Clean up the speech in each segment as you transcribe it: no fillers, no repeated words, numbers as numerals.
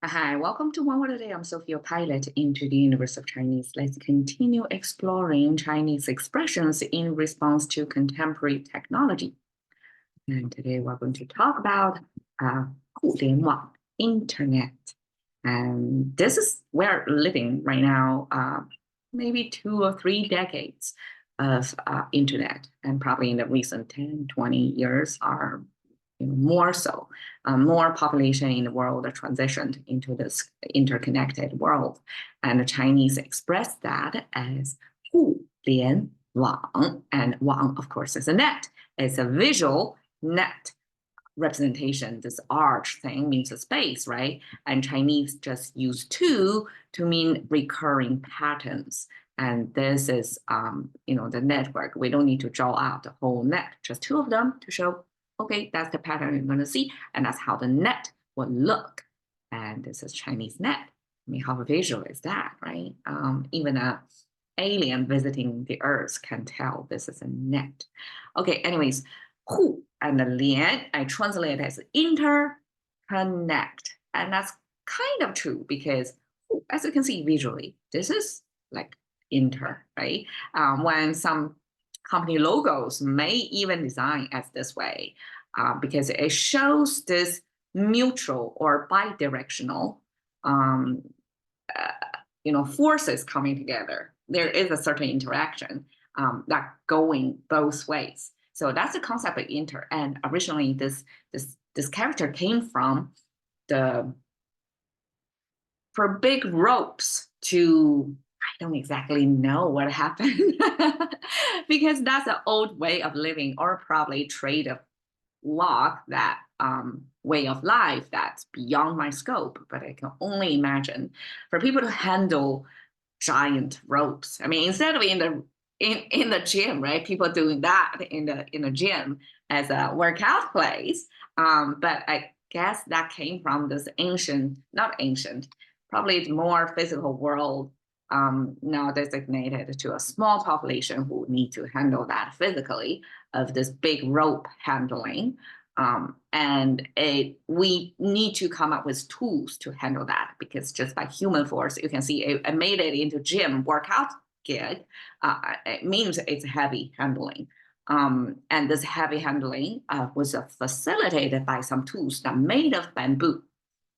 Hi, welcome to One Word a Day. I'm Sophia Pilot into the universe of Chinese. Let's continue exploring Chinese expressions in response to contemporary technology. And today we're going to talk about 互联网, internet. And this is we're living right now, maybe 2 or 3 decades of internet, and probably in the recent 10, 20 years are more so, more population in the world transitioned into this interconnected world. And the Chinese express that as 互联网, and 网, of course, is a net. It's a visual net representation. This arch thing means a space, right? And Chinese just use two to mean recurring patterns. And this is, the network. We don't need to draw out the whole net, just two of them to show, okay, that's the pattern you're going to see. And that's how the net will look. And this is Chinese net. I mean, how visual is that, right? Even a alien visiting the Earth can tell this is a net. Okay, anyways, 互 and the 联, I translate it as interconnect. And that's kind of true because, as you can see visually, this is like inter, right? When some company logos may even design as this way, because it shows this mutual or bidirectional forces coming together. There is a certain interaction that going both ways. So that's the concept of inter. And originally, this character came from for big ropes to, I don't exactly know what happened because that's an old way of living, or probably trade of lock, that way of life that's beyond my scope. But I can only imagine for people to handle giant ropes. I mean, instead of in the gym, right? People doing that in the gym as a workout place. But I guess that came from this not ancient, probably more physical world, now designated to a small population who need to handle that physically, of this big rope handling. And we need to come up with tools to handle that, because just by human force, you can see it made it into gym workout gig. It means it's heavy handling. And this heavy handling was facilitated by some tools that made of bamboo,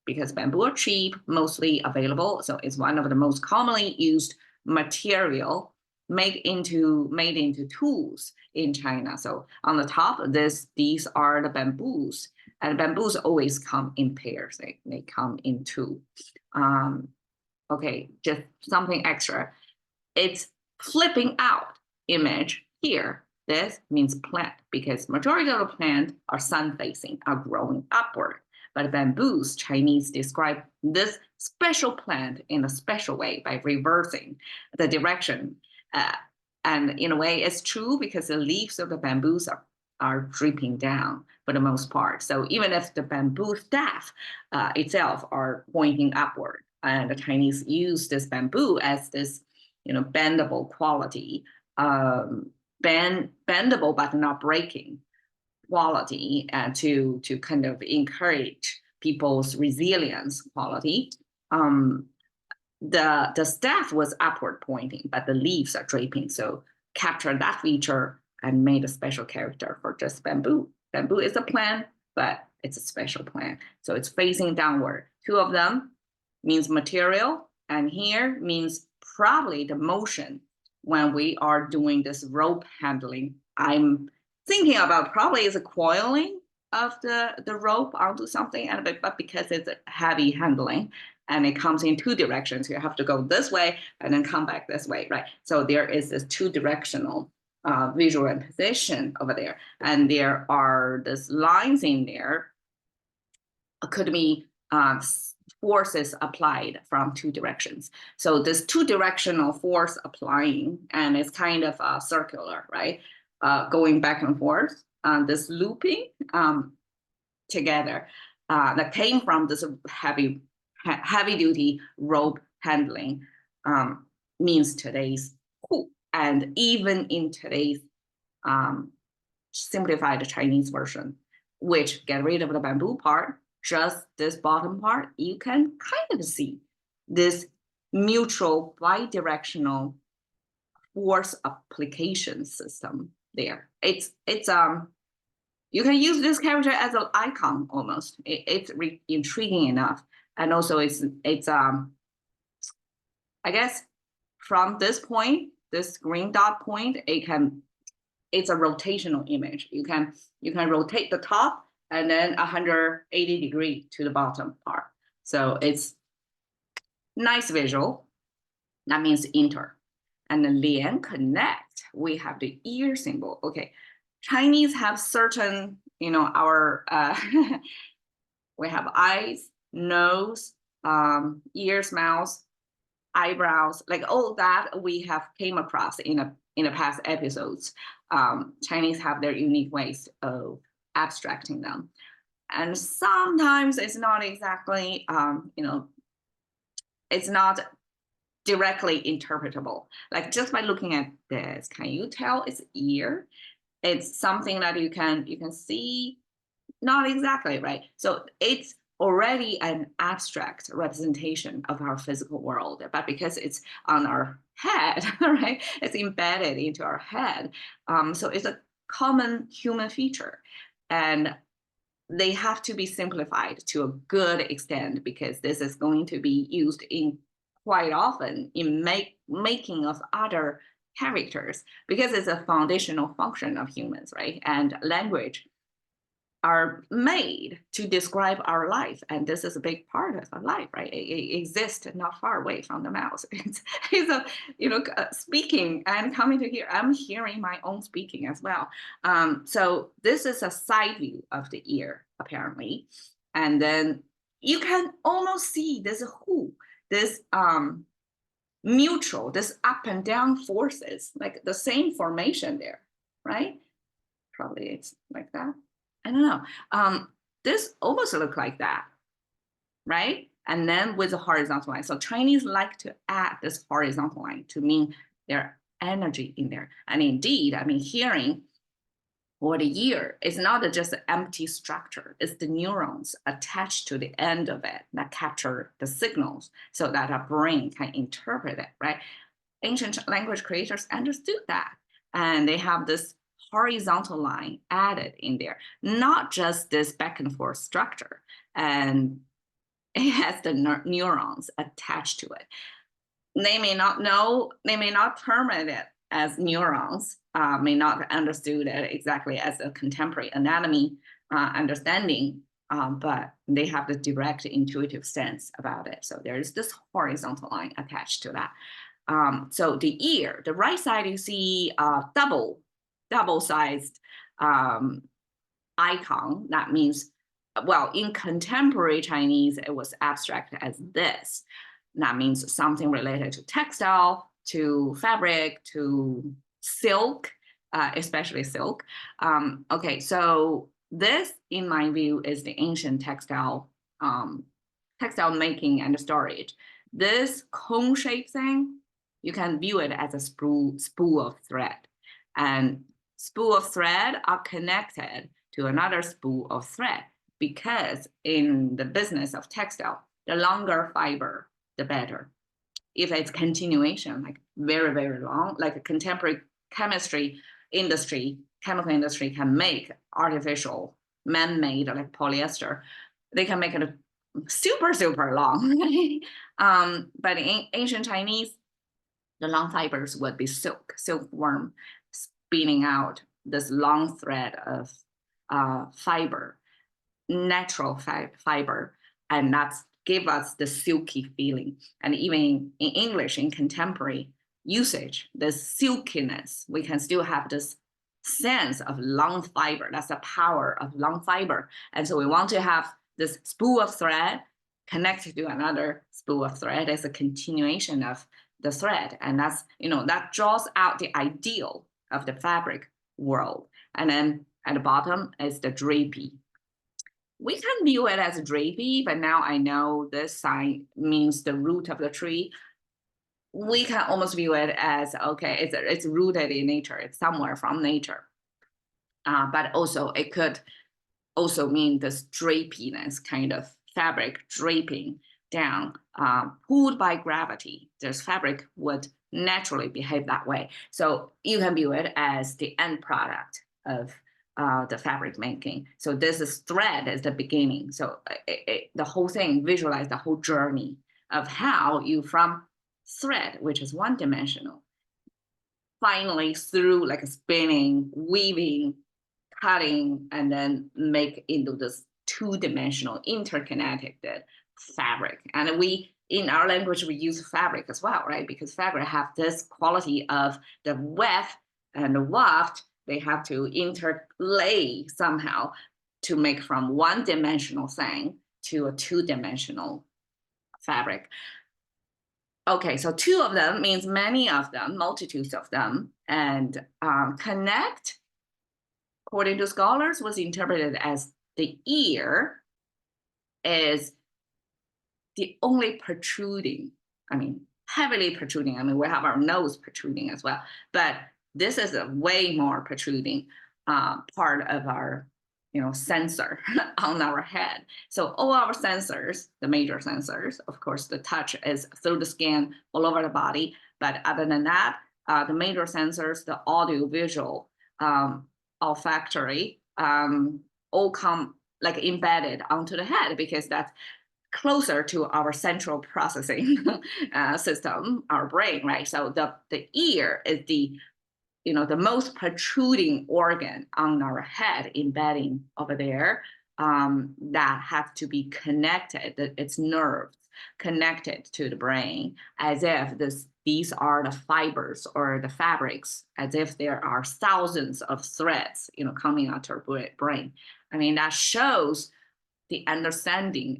because bamboo are cheap, mostly available. So it's one of the most commonly used material made into tools in China. So on the top of this, these are the bamboos, and bamboos always come in pairs. They come in two. Okay, just something extra. It's flipping out image here. This means plant, because majority of the plant are sun facing, are growing upward. But bamboos, Chinese describe this special plant in a special way by reversing the direction. And in a way, it's true because the leaves of the bamboos are dripping down for the most part. So even if the bamboo staff itself are pointing upward, and the Chinese use this bamboo as this, bendable quality, bendable but not breaking quality, to kind of encourage people's resilience quality. The staff was upward pointing, but the leaves are draping. So capture that feature and made a special character for just bamboo. Bamboo is a plant, but it's a special plant. So it's facing downward. Two of them means material, and here means probably the motion when we are doing this rope handling. I'm thinking about probably is a coiling of the rope onto something, but because it's heavy handling and it comes in two directions, you have to go this way and then come back this way, right? So there is this two-directional visual representation over there, and there are these lines in there. Could be forces applied from two directions. So this two-directional force applying, and it's kind of circular, right? Going back and forth, this looping together that came from this heavy duty rope handling, means today's cool. And even in today's simplified Chinese version, which get rid of the bamboo part just this bottom part, you can kind of see this mutual bidirectional force application system there. It's you can use this character as an icon almost. It's intriguing enough, and also it's I guess from this point, this green dot point, it's a rotational image. You can rotate the top and then 180-degree to the bottom part. So it's nice visual. That means enter. And then lian connect, we have the ear symbol. Okay, Chinese have certain, our we have eyes, nose, ears, mouth, eyebrows, like all that we have came across in the past episodes. Chinese have their unique ways of abstracting them, and sometimes it's not exactly, it's not directly interpretable. Like just by looking at this, can you tell it's ear? It's something that you can see, not exactly, right? So it's already an abstract representation of our physical world, but because it's on our head, right? It's embedded into our head. So it's a common human feature. And they have to be simplified to a good extent because this is going to be used in quite often in making of other characters, because it's a foundational function of humans, right? And language are made to describe our life, and this is a big part of our life, right? It exists not far away from the mouth. It's a speaking and coming to here. I'm hearing my own speaking as well. So this is a side view of the ear, apparently, and then you can almost see this mutual, this up and down forces, like the same formation there, right? Probably it's like that. I don't know. This almost look like that, right? And then with the horizontal line. So Chinese like to add this horizontal line to mean their energy in there. And indeed, I mean, hearing or the ear is not just an empty structure. It's the neurons attached to the end of it that capture the signals so that our brain can interpret it, right? Ancient language creators understood that. And they have this horizontal line added in there, not just this back and forth structure. And it has the neurons attached to it. They may not know, they may not term it as neurons, may not understood it exactly as a contemporary anatomy understanding, but they have the direct intuitive sense about it. So there is this horizontal line attached to that. So the ear, the right side, you see double-sized icon. That means, well, in contemporary Chinese, it was abstract as this. That means something related to textile, to fabric, to silk, especially silk. Okay, so this, in my view, is the ancient textile making and storage. This cone-shaped thing, you can view it as a spool of thread. And spool of thread are connected to another spool of thread, because in the business of textile, the longer fiber, the better. If it's continuation, like very, very long, like a contemporary chemical industry can make artificial, man-made, like polyester, they can make it super, super long. But in ancient Chinese, the long fibers would be silkworm spinning out this long thread of fiber, natural fiber, and that's give us the silky feeling. And even in English, in contemporary usage, the silkiness, we can still have this sense of long fiber. That's the power of long fiber. And so we want to have this spool of thread connected to another spool of thread as a continuation of the thread. And that's, that draws out the ideal of the fabric world. And then at the bottom is the drapey. We can view it as a drapey, but now I know this sign means the root of the tree. We can almost view it as, okay, it's rooted in nature. It's somewhere from nature. But also it could also mean this drapiness, kind of fabric draping down, pulled by gravity. This fabric would naturally behave that way. So you can view it as the end product of the fabric making. So this is thread as the beginning. So the whole thing, visualize the whole journey of how you from thread, which is one dimensional, finally through like spinning, weaving, cutting, and then make into this two-dimensional interconnected fabric. And we, in our language, we use fabric as well, right? Because fabric have this quality of the weft and the waft, they have to interlay somehow to make from one-dimensional thing to a two-dimensional fabric. Okay, so two of them means many of them, multitudes of them, and connect, according to scholars, was interpreted as the ear is the only protruding, I mean, heavily protruding. I mean, we have our nose protruding as well, but this is a way more protruding part of our, sensor on our head. So all our sensors, the major sensors, of course, the touch is through the skin all over the body. But other than that, the major sensors, the audio, visual, olfactory, all come like embedded onto the head because that's closer to our central processing system, our brain, right? So the ear is the most protruding organ on our head, embedding over there, that have to be connected, its nerves connected to the brain, as if these are the fibers or the fabrics, as if there are thousands of threads, coming out of our brain. I mean, that shows the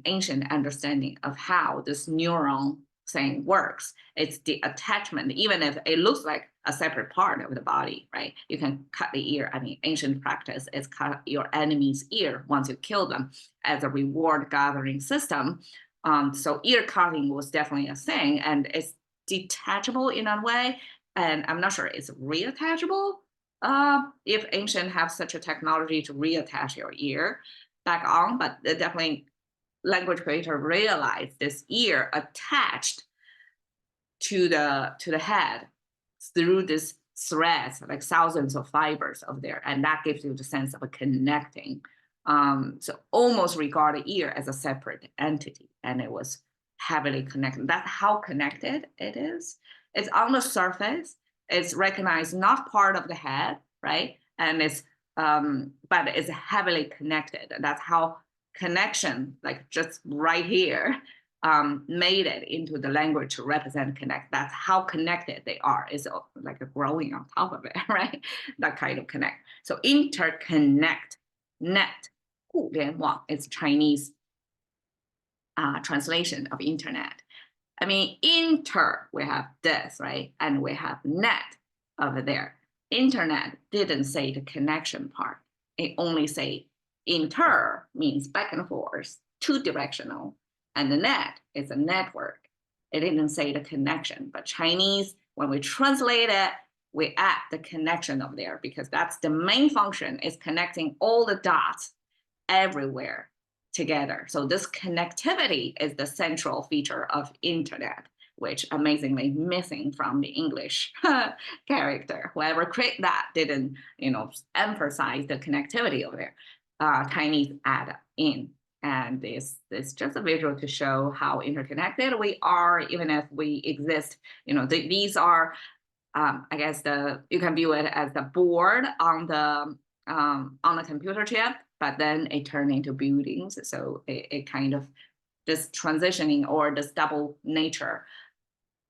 ancient understanding of how this neuron thing works. It's the attachment, even if it looks like a separate part of the body, right? You can cut the ear. I mean, ancient practice is cut your enemy's ear once you kill them as a reward gathering system. So ear cutting was definitely a thing, and it's detachable in a way. And I'm not sure it's reattachable. If ancient have such a technology to reattach your ear back on, but definitely language creator realized this ear attached to the head through this threads, like thousands of fibers of there, and that gives you the sense of a connecting. So almost regard the ear as a separate entity, and it was heavily connected. That's how connected it is. It's on the surface. It's recognized not part of the head, right? And it's but it's heavily connected. That's how connection, like just right here, made it into the language to represent connect. That's how connected they are. It's like a growing on top of it, right? That kind of connect. So interconnect, net, 互联网 is Chinese translation of internet. I mean, we have this, right? And we have net over there. Internet didn't say the connection part. It only say means back and forth, two-directional. And the net is a network. It didn't say the connection, but Chinese, when we translate it, we add the connection over there because that's the main function, is connecting all the dots everywhere together. So this connectivity is the central feature of internet, which amazingly missing from the English character. Whoever created that didn't, emphasize the connectivity over there. Chinese add in. And this is just a visual to show how interconnected we are, even if we exist. These are, I guess you can view it as the board on the computer chip, but then it turned into buildings. So it kind of this transitioning or this double nature,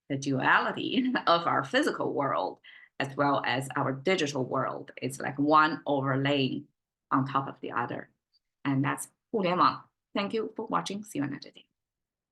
the duality of our physical world as well as our digital world. It's like one overlaying on top of the other. And that's 互联网. Thank you for watching. See you another day.